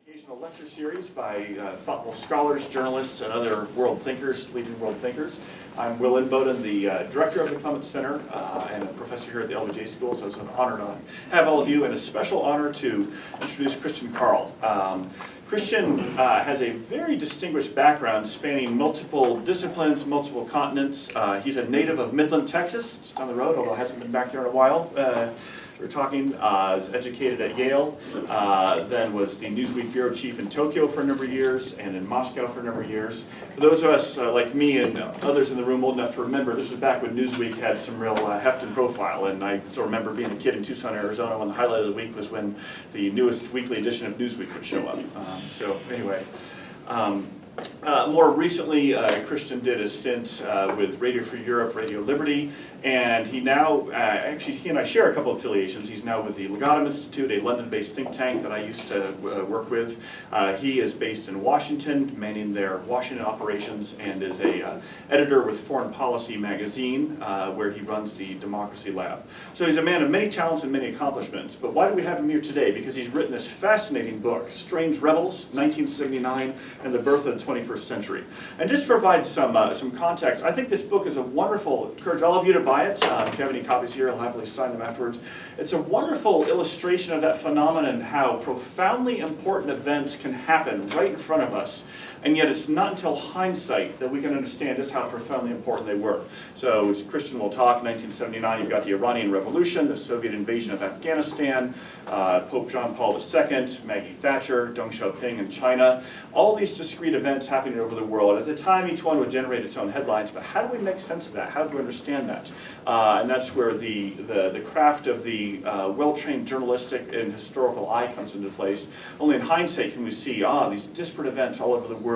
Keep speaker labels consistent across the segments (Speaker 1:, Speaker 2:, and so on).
Speaker 1: Occasional lecture series by thoughtful scholars, journalists, and other world thinkers, leading world thinkers. I'm Will Inboden, the director of the Clements Center and a professor here at the LBJ School, so it's an honor to have all of you, and a special honor to introduce Christian Caryl. Christian has a very distinguished background spanning multiple disciplines, multiple continents. He's a native of Midland, Texas, just down the road, although hasn't been back there in a while. We were talking, was educated at Yale, then was the Newsweek bureau chief in Tokyo for a number of years and in Moscow for a number of years. For those of us like me and others in the room old enough to remember, this was back when Newsweek had some real heft and profile, and I still remember being a kid in Tucson, Arizona, when the highlight of the week was when the newest weekly edition of Newsweek would show up. So anyway. More recently, Christian did a stint with Radio Free Europe, Radio Liberty, and he now, actually he and I share a couple of affiliations. He's now with the Legatum Institute, a London-based think tank that I used to work with. He is based in Washington, manning their Washington operations, and is a editor with Foreign Policy magazine, where he runs the Democracy Lab. So he's a man of many talents and many accomplishments, but why do we have him here today? Because he's written this fascinating book, Strange Rebels, 1979, and the Birth of the 21st Century. And just to provide some context, I think this book is a wonderful, encourage all of you to buy it. If you have any copies here, I'll happily sign them afterwards. It's a wonderful illustration of that phenomenon, how profoundly important events can happen right in front of us, and yet it's not until hindsight that we can understand just how profoundly important they were. So as Christian will talk, 1979, you've got the Iranian Revolution, the Soviet invasion of Afghanistan, Pope John Paul II, Maggie Thatcher, Deng Xiaoping in China, all these discrete events happening over the world. At the time, each one would generate its own headlines, but how do we make sense of that? How do we understand that? And that's where the craft of the well-trained journalistic and historical eye comes into place. Only in hindsight can we see, these disparate events all over the world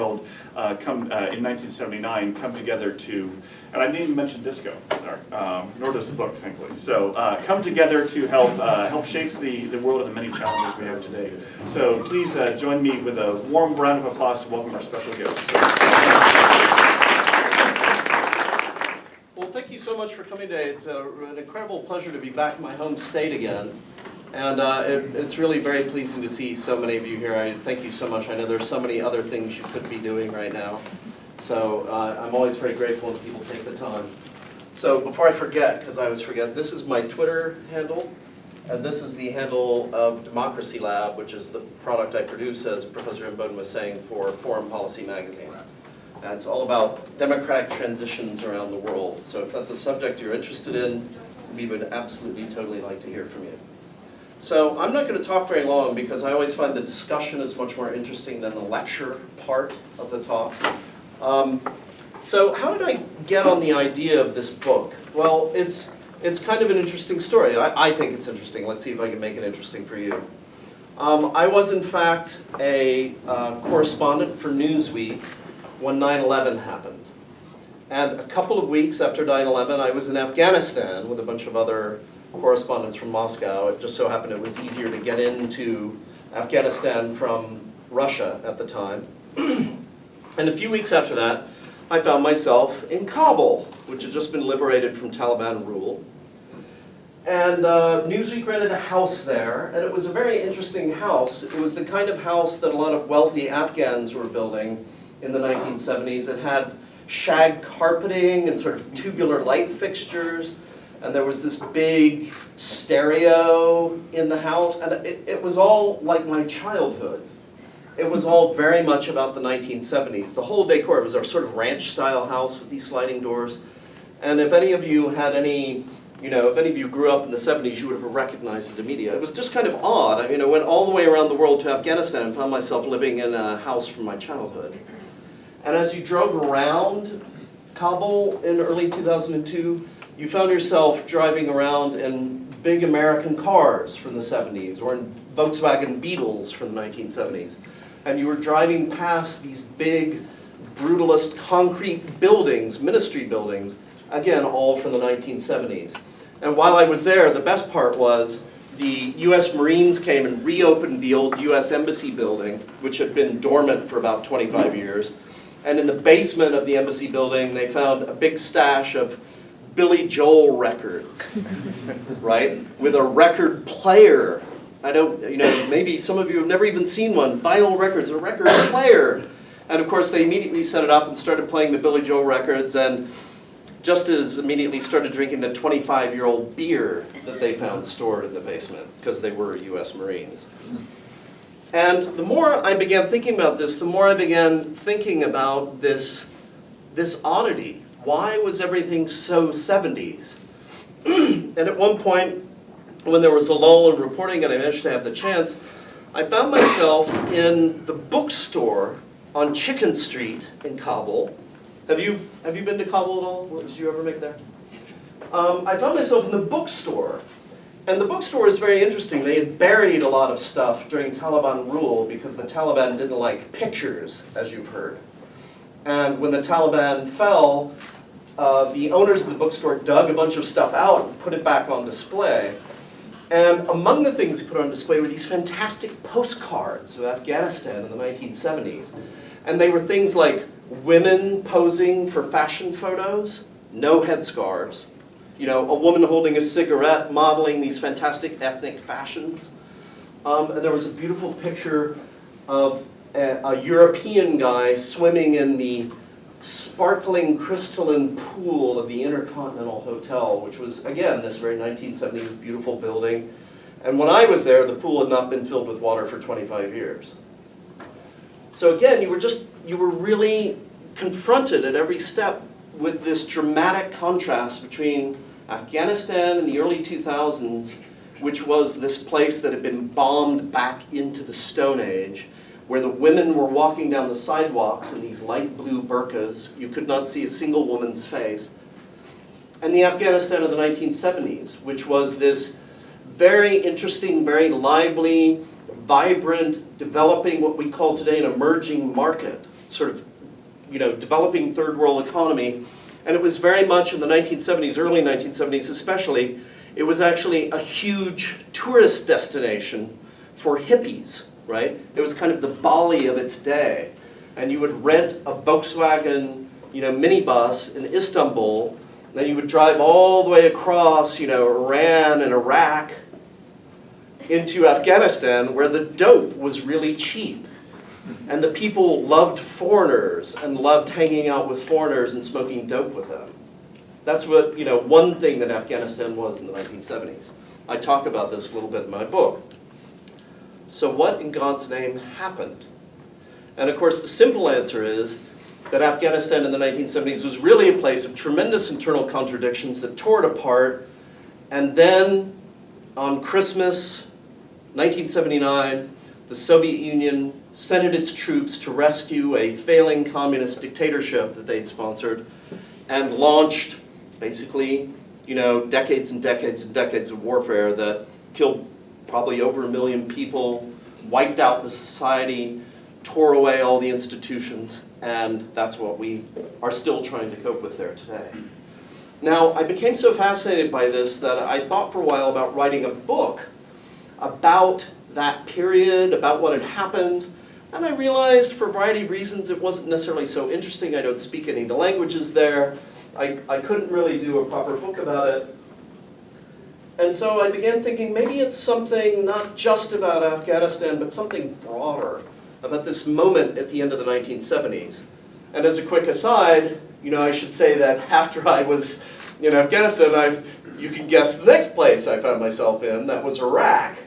Speaker 1: come in 1979 come together to, and I didn't even mention disco, nor does the book, thankfully. So come together to help shape the world and the many challenges we have today. So please join me with a warm round of applause to welcome our special guest.
Speaker 2: Well, thank you so much for coming today. It's an incredible pleasure to be back in my home state again. And it's really very pleasing to see so many of you here. I thank you so much. I know there's so many other things you could be doing right now. So I'm always very grateful when people take the time. So before I forget, because I always forget, this is my Twitter handle. And this is the handle of Democracy Lab, which is the product I produce, as Professor Inboden was saying, for Foreign Policy magazine. And it's all about democratic transitions around the world. So if that's a subject you're interested in, we would absolutely, totally like to hear from you. So I'm not going to talk very long because I always find the discussion is much more interesting than the lecture part of the talk. So how did I get on the idea of this book? Well, it's kind of an interesting story. I think it's interesting. Let's see if I can make it interesting for you. I was, in fact, a correspondent for Newsweek when 9/11 happened. And a couple of weeks after 9/11, I was in Afghanistan with a bunch of other correspondents from Moscow. It just so happened it was easier to get into Afghanistan from Russia at the time. And a few weeks after that, I found myself in Kabul, which had just been liberated from Taliban rule. And Newsweek rented a house there, and it was a very interesting house. It was the kind of house that a lot of wealthy Afghans were building in the 1970s. It had shag carpeting and sort of tubular light fixtures, and there was this big stereo in the house, and it was all like my childhood. It was all very much about the 1970s. The whole decor, it was our sort of ranch-style house with these sliding doors. And if any of you had any, if any of you grew up in the 70s, you would have recognized it immediately. It was just kind of odd. I mean, I went all the way around the world to Afghanistan and found myself living in a house from my childhood. And as you drove around Kabul in early 2002, you found yourself driving around in big American cars from the 70s or in Volkswagen Beetles from the 1970s. And you were driving past these big, brutalist concrete buildings, ministry buildings, again, all from the 1970s. And while I was there, the best part was the US Marines came and reopened the old US Embassy building, which had been dormant for about 25 years. And in the basement of the embassy building, they found a big stash of Billy Joel records, right? With a record player I don't, maybe some of you have never even seen one, vinyl records, a record player. And of course they immediately set it up and started playing the Billy Joel records, and just as immediately started drinking the 25-year-old beer that they found stored in the basement, because they were US Marines. And the more I began thinking about this, the more I began thinking about this oddity. Why was everything so 70s? And at one point, when there was a lull in reporting and I managed to have the chance, I found myself in the bookstore on Chicken Street in Kabul. Have you been to Kabul at all? Did you ever make it there? I found myself in the bookstore. And the bookstore is very interesting. They had buried a lot of stuff during Taliban rule because the Taliban didn't like pictures, as you've heard. And when the Taliban fell, the owners of the bookstore dug a bunch of stuff out and put it back on display. And among the things they put on display were these fantastic postcards of Afghanistan in the 1970s. And they were things like women posing for fashion photos, no headscarves. A woman holding a cigarette, modeling these fantastic ethnic fashions. And there was a beautiful picture of a European guy swimming in the sparkling crystalline pool of the Intercontinental Hotel, which was, again, this very 1970s beautiful building. And when I was there, the pool had not been filled with water for 25 years. So again, you were really confronted at every step with this dramatic contrast between Afghanistan in the early 2000s, which was this place that had been bombed back into the Stone Age, where the women were walking down the sidewalks in these light blue burqas. You could not see a single woman's face. And the Afghanistan of the 1970s, which was this very interesting, very lively, vibrant, developing what we call today an emerging market, sort of, developing third world economy. And it was very much in the 1970s, early 1970s especially, it was actually a huge tourist destination for hippies, right? It was kind of the Bali of its day. And you would rent a Volkswagen, minibus in Istanbul, and then you would drive all the way across, Iran and Iraq into Afghanistan, where the dope was really cheap. And the people loved foreigners and loved hanging out with foreigners and smoking dope with them. That's what, one thing that Afghanistan was in the 1970s. I talk about this a little bit in my book. So what in God's name happened? And of course the simple answer is that Afghanistan in the 1970s was really a place of tremendous internal contradictions that tore it apart. And then on Christmas 1979, the Soviet Union sent its troops to rescue a failing communist dictatorship that they'd sponsored and launched basically, decades and decades and decades of warfare that killed probably over 1 million people, wiped out the society, tore away all the institutions, and that's what we are still trying to cope with there today. Now, I became so fascinated by this that I thought for a while about writing a book about that period, about what had happened, and I realized for a variety of reasons it wasn't necessarily so interesting. I don't speak any of the languages there. I couldn't really do a proper book about it. And so I began thinking maybe it's something not just about Afghanistan, but something broader about this moment at the end of the 1970s. And as a quick aside, I should say that after I was in Afghanistan, you can guess the next place I found myself in, that was Iraq.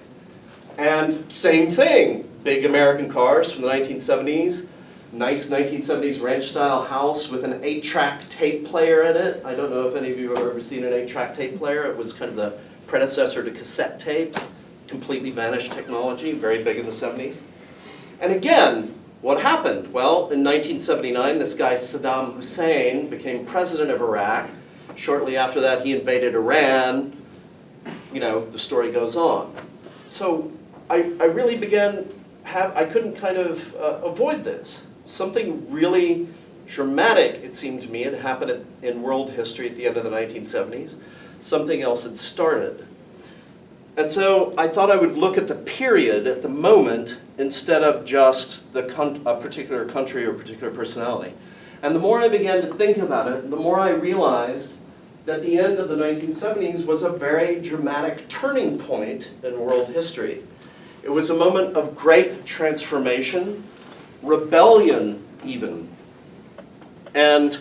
Speaker 2: And same thing, big American cars from the 1970s, nice 1970s ranch-style house with an 8-track tape player in it. I don't know if any of you have ever seen an 8-track tape player. It was kind of the predecessor to cassette tapes, completely vanished technology, very big in the 70s. And again, what happened? Well, in 1979, this guy Saddam Hussein became president of Iraq. Shortly after that, he invaded Iran. The story goes on. So I really I couldn't kind of avoid this. Something really dramatic, it seemed to me, had happened in world history at the end of the 1970s. Something else had started. And so I thought I would look at the period, at the moment, instead of just a particular country or particular personality. And the more I began to think about it, the more I realized that the end of the 1970s was a very dramatic turning point in world history. It was a moment of great transformation, rebellion even, and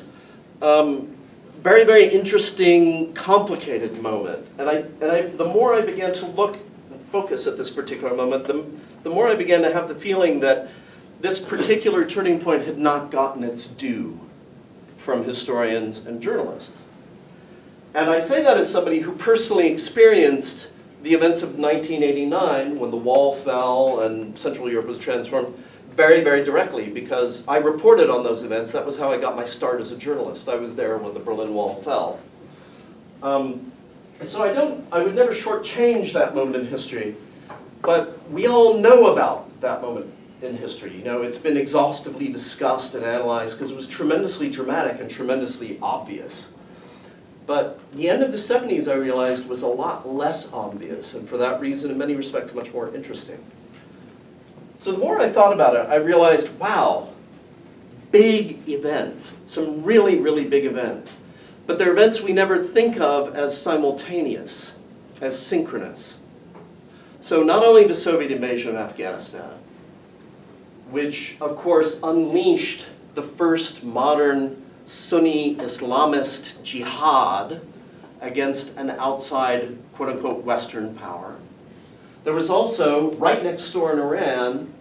Speaker 2: very, very interesting, complicated moment. And the more I began to look and focus at this particular moment, the more I began to have the feeling that this particular turning point had not gotten its due from historians and journalists. And I say that as somebody who personally experienced the events of 1989, when the wall fell and Central Europe was transformed, very, very directly, because I reported on those events. That was how I got my start as a journalist. I was there when the Berlin Wall fell. So I would never shortchange that moment in history, but we all know about that moment in history. You know, it's been exhaustively discussed and analyzed because it was tremendously dramatic and tremendously obvious. But the end of the 70s, I realized, was a lot less obvious, and for that reason, in many respects, much more interesting. So the more I thought about it, I realized, wow, big events, some really, really big events. But they're events we never think of as simultaneous, as synchronous. So not only the Soviet invasion of Afghanistan, which of course unleashed the first modern Sunni Islamist jihad against an outside, quote-unquote, Western power. There was also, right next door in Iran,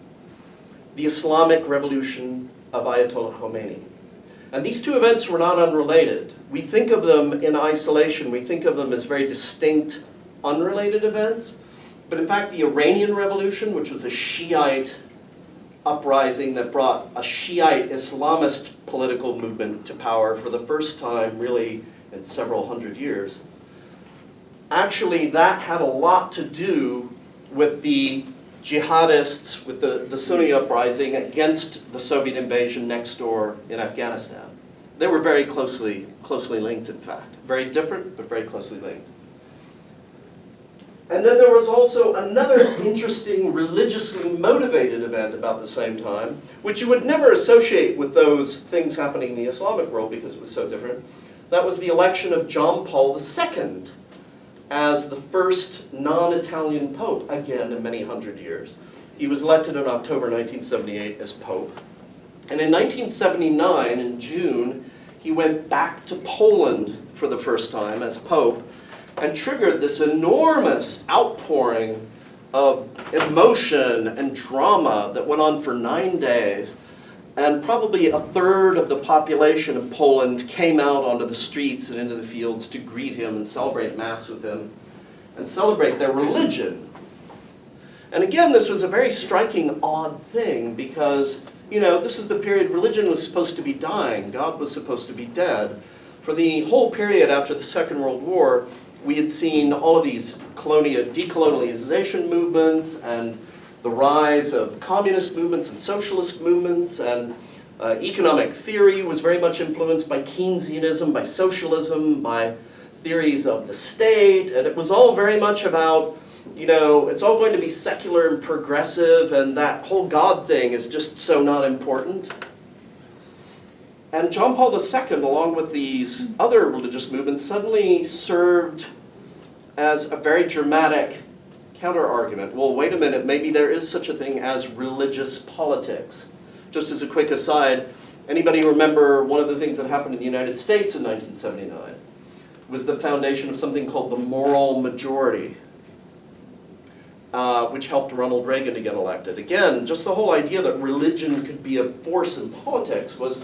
Speaker 2: the Islamic Revolution of Ayatollah Khomeini. And these two events were not unrelated. We think of them in isolation. We think of them as very distinct, unrelated events. But in fact, the Iranian Revolution, which was a Shiite uprising that brought a Shiite Islamist political movement to power for the first time, really, in several hundred years, actually that had a lot to do with the jihadists, with the Sunni uprising against the Soviet invasion next door in Afghanistan. They were very closely linked, in fact. Very different, but very closely linked. And then there was also another interesting religiously motivated event about the same time, which you would never associate with those things happening in the Islamic world because it was so different. That was the election of John Paul II as the first non-Italian pope, again in many hundred years. He was elected in October 1978 as pope. And in 1979, in June, he went back to Poland for the first time as pope, and triggered this enormous outpouring of emotion and drama that went on for 9 days. And probably a third of the population of Poland came out onto the streets and into the fields to greet him and celebrate Mass with him and celebrate their religion. And again, this was a very striking, odd thing because, you know, this is the period religion was supposed to be dying. God was supposed to be dead. For the whole period after the Second World War, we had seen all of these decolonialization movements and the rise of communist movements and socialist movements, and economic theory was very much influenced by Keynesianism, by socialism, by theories of the state, and it was all very much about, you know, it's all going to be secular and progressive, and that whole God thing is just so not important. And John Paul II, along with these other religious movements, suddenly served as a very dramatic counter-argument. Well, wait a minute, maybe there is such a thing as religious politics. Just as a quick aside, anybody remember one of the things that happened in the United States in 1979 was the foundation of something called the moral majority, which helped Ronald Reagan to get elected. Again, just the whole idea that religion could be a force in politics was,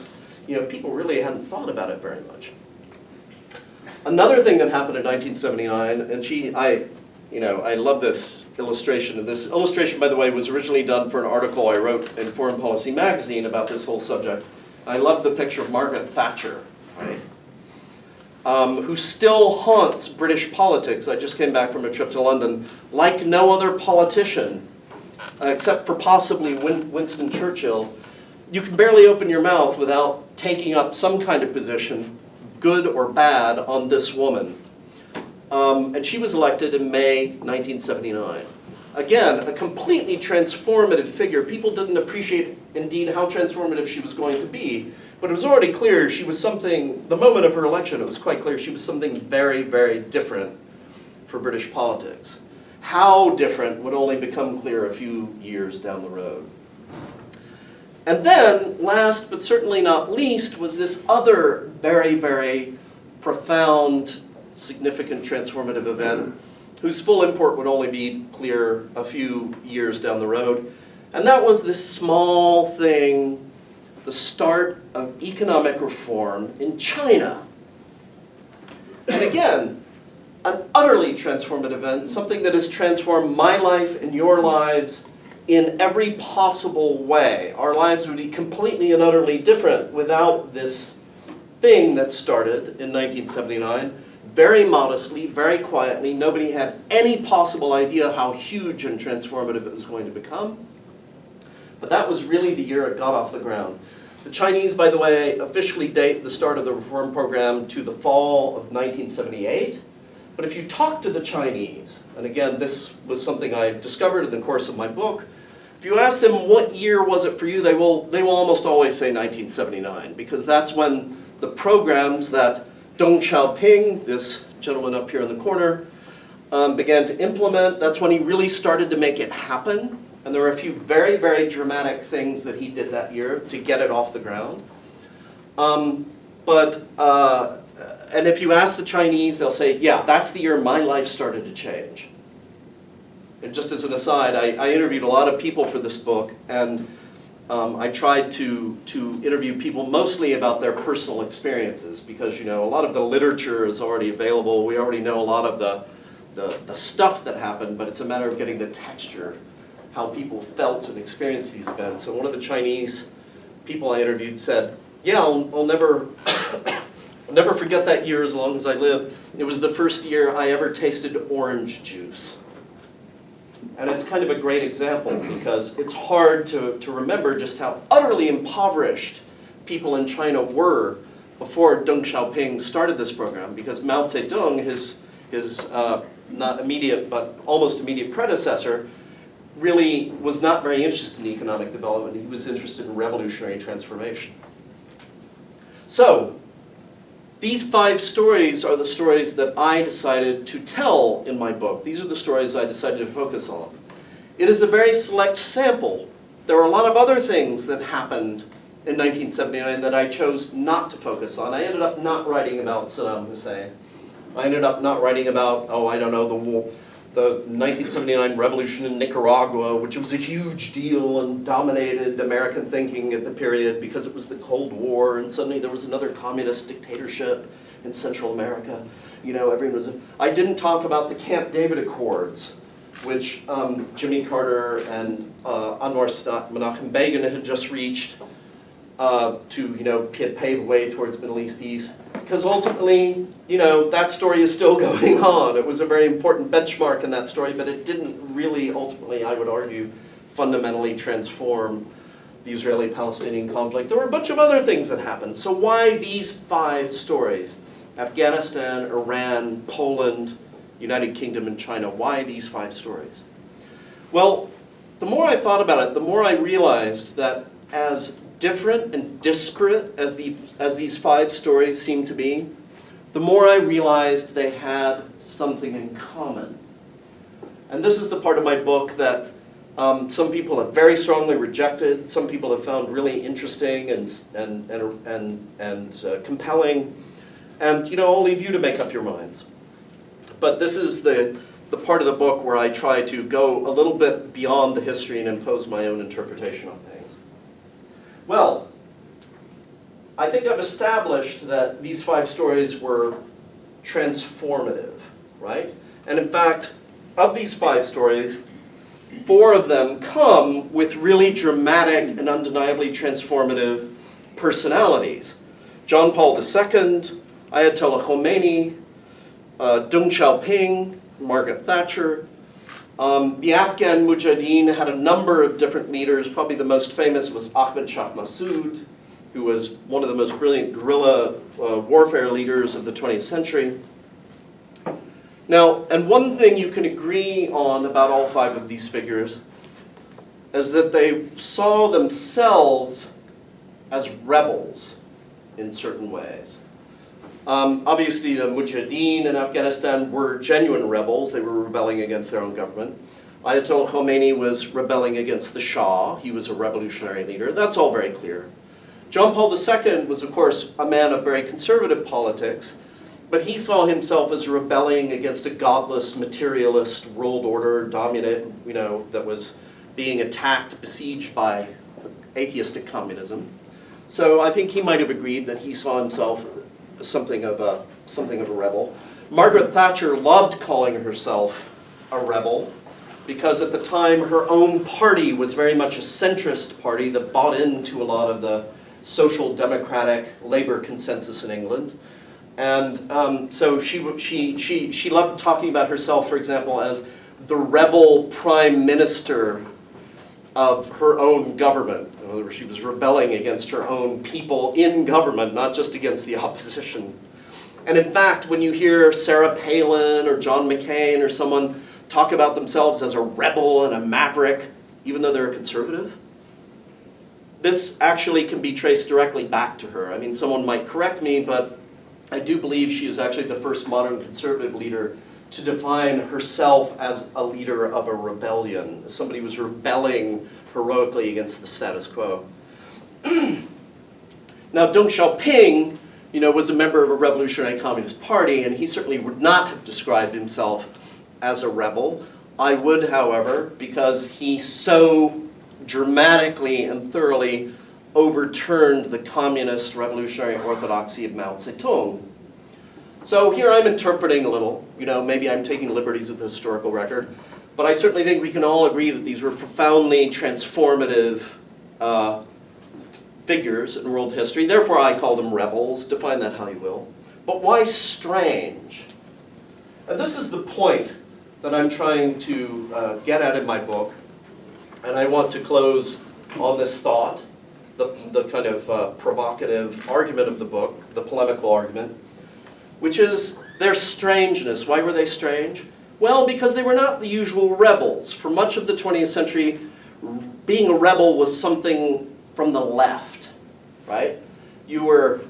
Speaker 2: you know, people really hadn't thought about it very much. Another thing that happened in 1979, and I love this illustration. And this illustration, by the way, was originally done for an article I wrote in Foreign Policy magazine about this whole subject. I love the picture of Margaret Thatcher, right? Who still haunts British politics. I just came back from a trip to London. Like no other politician, except for possibly Winston Churchill, you can barely open your mouth without taking up some kind of position, good or bad, on this woman. And she was elected in May 1979. Again, a completely transformative figure. People didn't appreciate, indeed, how transformative she was going to be. But it was already clear she was something, the moment of her election, it was quite clear she was something very, very different for British politics. How different would only become clear a few years down the road. And then, last but certainly not least, was this other very, very profound, significant transformative event whose full import would only be clear a few years down the road. And that was this small thing, the start of economic reform in China. And again, an utterly transformative event, something that has transformed my life and your lives in every possible way. Our lives would be completely and utterly different without this thing that started in 1979, very modestly, very quietly. Nobody had any possible idea how huge and transformative it was going to become. But that was really the year it got off the ground. The Chinese, by the way, officially date the start of the reform program to the fall of 1978. But if you talk to the Chinese, and again, this was something I discovered in the course of my book, if you ask them what year was it for you, they will almost always say 1979, because that's when the programs that Deng Xiaoping, this gentleman up here in the corner, began to implement. That's when he really started to make it happen. And there were a few very, very dramatic things that he did that year to get it off the ground. And if you ask the Chinese, they'll say, yeah, that's the year my life started to change. And just as an aside, I interviewed a lot of people for this book, and I tried to interview people mostly about their personal experiences, because a lot of the literature is already available. We already know a lot of the stuff that happened, but it's a matter of getting the texture, how people felt and experienced these events. And one of the Chinese people I interviewed said, yeah, I'll never I'll never forget that year as long as I live. It was the first year I ever tasted orange juice. And it's kind of a great example, because it's hard to remember just how utterly impoverished people in China were before Deng Xiaoping started this program, because Mao Zedong, his not immediate but almost immediate predecessor, really was not very interested in economic development. He was interested in revolutionary transformation. So, these 5 stories are the stories that I decided to tell in my book. These are the stories I decided to focus on. It is a very select sample. There are a lot of other things that happened in 1979 that I chose not to focus on. I ended up not writing about Saddam Hussein. I ended up not writing about, the 1979 revolution in Nicaragua, which was a huge deal and dominated American thinking at the period because it was the Cold War, and suddenly there was another communist dictatorship in Central America. Everyone was. I didn't talk about the Camp David Accords, which Jimmy Carter and Anwar Sadat, Menachem Begin had just reached to pave the way towards Middle East peace. Because ultimately, that story is still going on. It was a very important benchmark in that story, but it didn't really ultimately, I would argue, fundamentally transform the Israeli-Palestinian conflict. There were a bunch of other things that happened. So why these 5 stories? Afghanistan, Iran, Poland, United Kingdom, and China. Why these 5 stories? Well, the more I thought about it, the more I realized that as different and disparate as these 5 stories seem to be, the more I realized they had something in common. And this is the part of my book that some people have very strongly rejected, some people have found really interesting and compelling, and I'll leave you to make up your minds. But this is the part of the book where I try to go a little bit beyond the history and impose my own interpretation on things. Well, I think I've established that these 5 stories were transformative, right? And in fact, of these 5 stories, 4 of them come with really dramatic and undeniably transformative personalities. John Paul II, Ayatollah Khomeini, Deng Xiaoping, Margaret Thatcher. The Afghan Mujahideen had a number of different leaders. Probably the most famous was Ahmed Shah Massoud, who was one of the most brilliant guerrilla warfare leaders of the 20th century. Now, and one thing you can agree on about all five of these figures is that they saw themselves as rebels in certain ways. Obviously, the Mujahideen in Afghanistan were genuine rebels. They were rebelling against their own government. Ayatollah Khomeini was rebelling against the Shah. He was a revolutionary leader. That's all very clear. John Paul II was, of course, a man of very conservative politics, but he saw himself as rebelling against a godless, materialist world order dominant, that was being attacked, besieged by atheistic communism. So I think he might have agreed that he saw himself as something of a rebel. Margaret Thatcher loved calling herself a rebel because at the time her own party was very much a centrist party that bought into a lot of the social democratic Labour consensus in England. And so she loved talking about herself, for example, as the rebel prime minister of her own government. In other words, she was rebelling against her own people in government, not just against the opposition. And in fact, when you hear Sarah Palin or John McCain or someone talk about themselves as a rebel and a maverick, even though they're a conservative, this actually can be traced directly back to her. I mean, someone might correct me, but I do believe she is actually the first modern conservative leader to define herself as a leader of a rebellion, as somebody who was rebelling heroically against the status quo. Now, Deng Xiaoping, was a member of a revolutionary communist party, and he certainly would not have described himself as a rebel. I would, however, because he so dramatically and thoroughly overturned the communist revolutionary orthodoxy of Mao Zedong. So here I'm interpreting a little, maybe I'm taking liberties with the historical record, but I certainly think we can all agree that these were profoundly transformative figures in world history. Therefore, I call them rebels. Define that how you will. But why strange? And this is the point that I'm trying to get at in my book, and I want to close on this thought, the kind of provocative argument of the book, the polemical argument, which is their strangeness. Why were they strange? Well, because they were not the usual rebels. For much of the 20th century, being a rebel was something from the left, right? You were,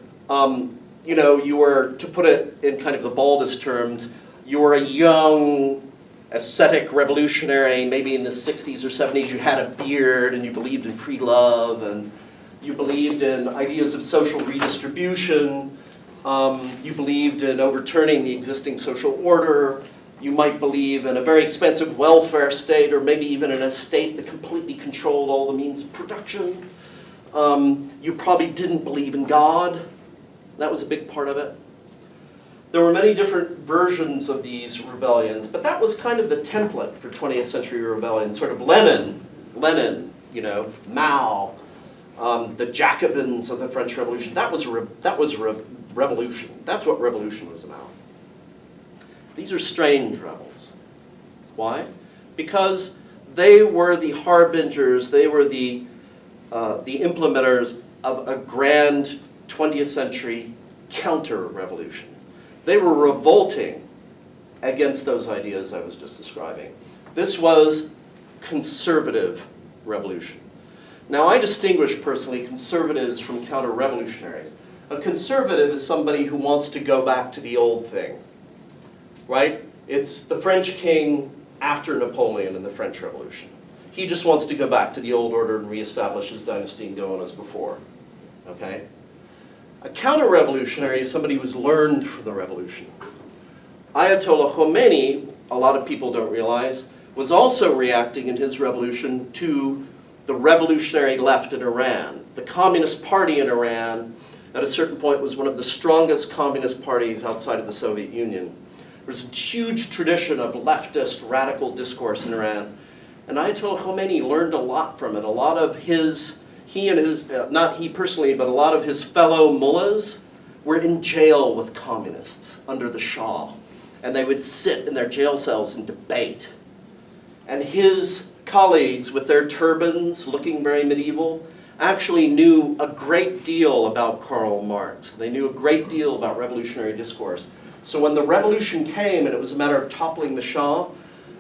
Speaker 2: you were, to put it in kind of the baldest terms, you were a young, ascetic revolutionary, maybe in the 60s or 70s, you had a beard and you believed in free love and you believed in ideas of social redistribution. You believed in overturning the existing social order. You might believe in a very expensive welfare state, or maybe even in a state that completely controlled all the means of production. You probably didn't believe in God. That was a big part of it. There were many different versions of these rebellions, but that was kind of the template for 20th century rebellion. Sort of Lenin, Mao, the Jacobins of the French Revolution. That was a revolution. That's what revolution was about. These are strange rebels. Why? Because they were the harbingers, they were the implementers of a grand 20th century counter-revolution. They were revolting against those ideas I was just describing. This was conservative revolution. Now, I distinguish personally conservatives from counter-revolutionaries. A conservative is somebody who wants to go back to the old thing, right? It's the French king after Napoleon and the French Revolution. He just wants to go back to the old order and reestablish his dynasty and go on as before, okay? A counter-revolutionary is somebody who's learned from the revolution. Ayatollah Khomeini, a lot of people don't realize, was also reacting in his revolution to the revolutionary left in Iran. The Communist Party in Iran, at a certain point, was one of the strongest communist parties outside of the Soviet Union. There's a huge tradition of leftist radical discourse in Iran. And Ayatollah Khomeini learned a lot from it. A lot of he and his, not he personally, but a lot of his fellow mullahs were in jail with communists under the Shah. And they would sit in their jail cells and debate. And his colleagues with their turbans, looking very medieval, actually knew a great deal about Karl Marx. They knew a great deal about revolutionary discourse. So when the revolution came and it was a matter of toppling the Shah,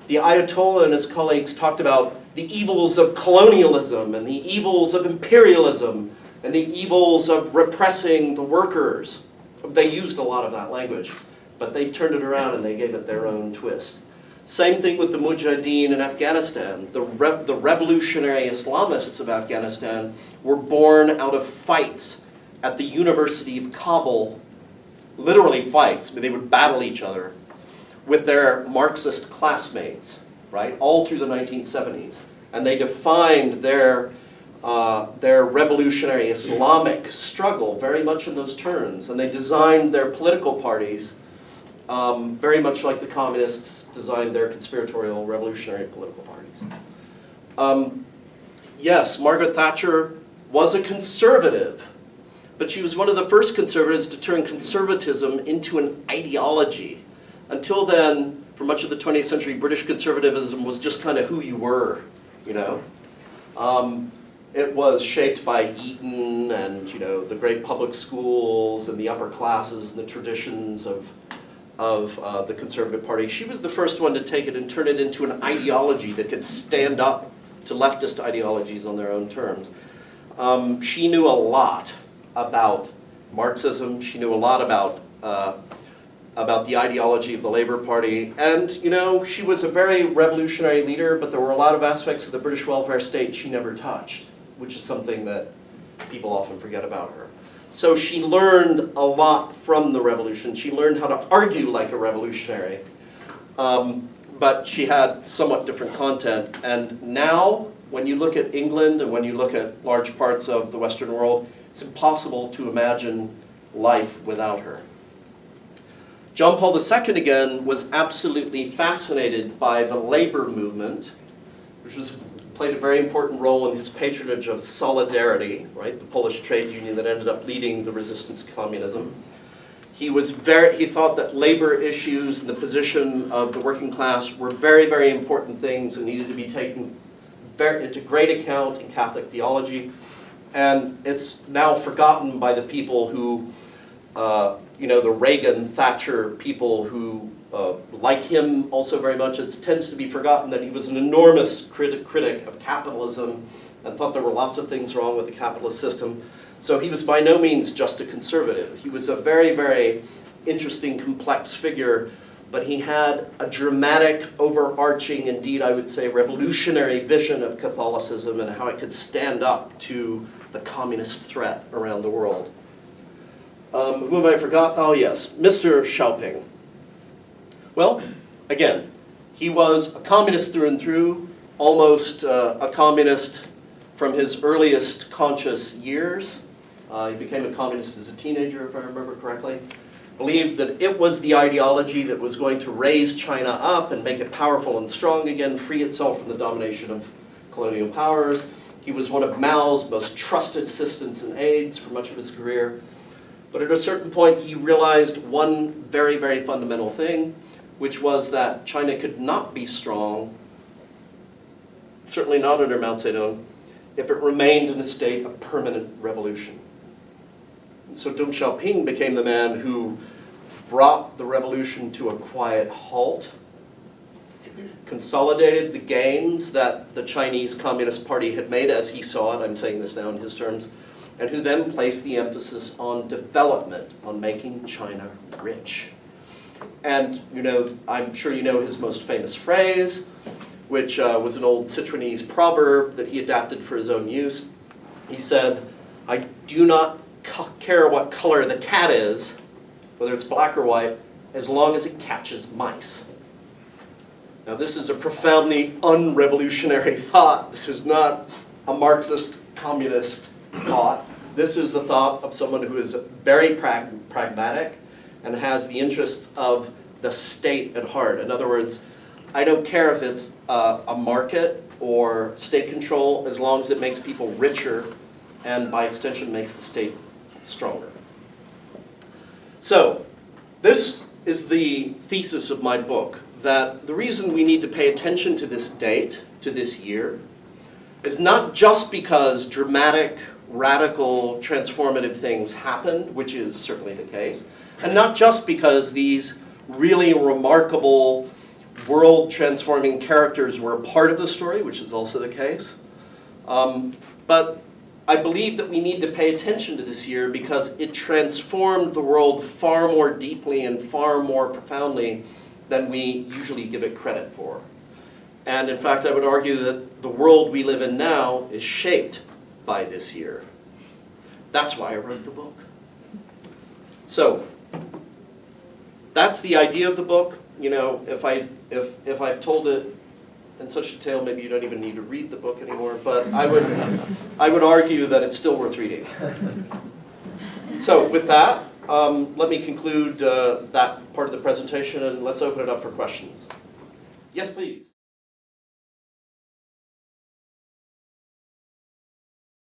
Speaker 2: the Ayatollah and his colleagues talked about the evils of colonialism and the evils of imperialism and the evils of repressing the workers. They used a lot of that language, but they turned it around and they gave it their own twist. Same thing with the Mujahideen in Afghanistan. The revolutionary Islamists of Afghanistan were born out of fights at the University of Kabul, literally fights. I mean, they would battle each other with their Marxist classmates, right, all through the 1970s. And they defined their revolutionary Islamic struggle very much in those terms. And they designed their political parties very much like the communists designed their conspiratorial revolutionary political parties. Yes, Margaret Thatcher was a conservative, but she was one of the first conservatives to turn conservatism into an ideology. Until then, for much of the 20th century, British conservatism was just kind of who you were, you know. It was shaped by Eton and, you know, the great public schools and the upper classes and the traditions of the Conservative Party. She was the first one to take it and turn it into an ideology that could stand up to leftist ideologies on their own terms. She knew a lot about Marxism. She knew a lot about the ideology of the Labour Party. And, you know, she was a very revolutionary leader, but there were a lot of aspects of the British welfare state she never touched, which is something that people often forget about her. So she learned a lot from the revolution. She learned how to argue like a revolutionary, but she had somewhat different content. And now, when you look at England and when you look at large parts of the Western world, it's impossible to imagine life without her. John Paul II, again, was absolutely fascinated by the labor movement, which played a very important role in his patronage of Solidarity, right, the Polish trade union that ended up leading the resistance to communism. He thought that labor issues and the position of the working class were very, very important things and needed to be taken into great account in Catholic theology. And it's now forgotten by the people who, you know, the Reagan, Thatcher people who like him also very much. It tends to be forgotten that he was an enormous critic of capitalism and thought there were lots of things wrong with the capitalist system. So he was by no means just a conservative. He was a very, very interesting, complex figure, but he had a dramatic, overarching, indeed I would say revolutionary vision of Catholicism and how it could stand up to the communist threat around the world. Who have I forgotten? Oh yes, Mr. Xiaoping. Well, again, he was a communist through and through, almost a communist from his earliest conscious years. He became a communist as a teenager, if I remember correctly. Believed that it was the ideology that was going to raise China up and make it powerful and strong again, free itself from the domination of colonial powers. He was one of Mao's most trusted assistants and aides for much of his career. But at a certain point, he realized one very, very fundamental thing, which was that China could not be strong, certainly not under Mao Zedong, if it remained in a state of permanent revolution. And so Deng Xiaoping became the man who brought the revolution to a quiet halt, consolidated the gains that the Chinese Communist Party had made as he saw it, I'm saying this now in his terms, and who then placed the emphasis on development, on making China rich. And you know, I'm sure you know his most famous phrase, which was an old Citronese proverb that he adapted for his own use. He said, "I do not care what color the cat is, whether it's black or white, as long as it catches mice." Now this is a profoundly unrevolutionary thought. This is not a Marxist communist thought. This is the thought of someone who is very pragmatic and has the interests of the state at heart. In other words, I don't care if it's a market or state control as long as it makes people richer and by extension makes the state stronger. So this is the thesis of my book, that the reason we need to pay attention to this date, to this year, is not just because dramatic, radical, transformative things happened, which is certainly the case, And not just because these really remarkable world-transforming characters were a part of the story, which is also the case, but I believe that we need to pay attention to this year because it transformed the world far more deeply and far more profoundly than we usually give it credit for. And in fact, I would argue that the world we live in now is shaped by this year. That's why I wrote the book. So, that's the idea of the book. You know, if I've told it in such detail, maybe you don't even need to read the book anymore, but I would argue that it's still worth reading. So with that, let me conclude that part of the presentation and let's open it up for questions. Yes, please.